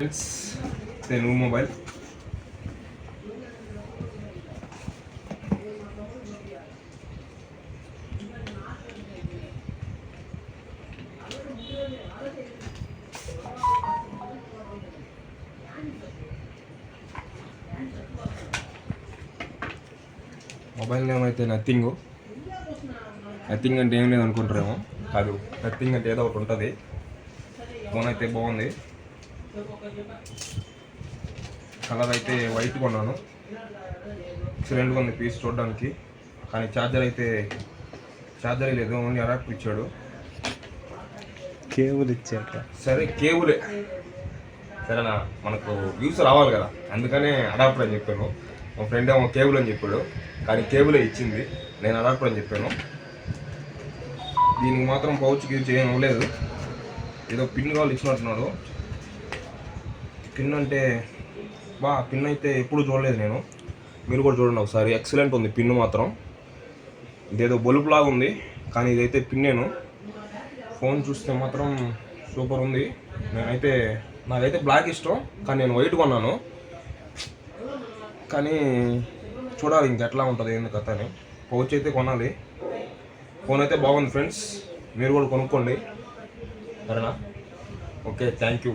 Friends new mobile mobile name అయితే nothing అంటే ఏం లేదు అనుకుంటారేమో, కాదు. నథింగ్ అంటే ఏదో ఒకటి ఉంటుంది. ఫోన్ అయితే బాగుంది. కలర్ అయితే వైట్ కొన్నాను. ఎక్సలెంట్గా ఉంది పీస్ చూడడానికి. కానీ ఛార్జర్ లేదు, ఓన్లీ అడాప్టర్ ఇచ్చాడు. కేబుల్ ఇచ్చాక సరే కేబులే సరేనా, మనకు వ్యూస్ రావాలి కదా, అందుకనే అడాప్టర్ అని చెప్పాను. మా ఫ్రెండ్ ఏమో కేబుల్ అని చెప్పాడు, కానీ కేబులే ఇచ్చింది. నేను అడాప్టర్ అని చెప్పాను. దీనికి మాత్రం పౌచ్కి యూజ్ చేయడం లేదు, ఏదో పిన్ కావాలి ఇచ్చినట్టున్నాడు. పిన్ అంటే పిన్ అయితే ఎప్పుడు చూడలేదు నేను, మీరు కూడా చూడండి ఒకసారి. ఎక్సలెంట్ ఉంది పిన్ మాత్రం. ఇదేదో బల్బ్ లాగా ఉంది, కానీ ఇదైతే పిన్నేను. ఫోన్ చూస్తే మాత్రం సూపర్ ఉంది. నాకైతే బ్లాక్ ఇష్టం, కానీ నేను వైట్ కొన్నాను. కానీ చూడాలి ఇంకెట్లా ఉంటుంది ఏంది కథ అని. పౌచ్ అయితే కొనాలి. ఫోన్ అయితే బాగుంది ఫ్రెండ్స్, మీరు కూడా కొనుక్కోండి సరేనా. Okay, thank you.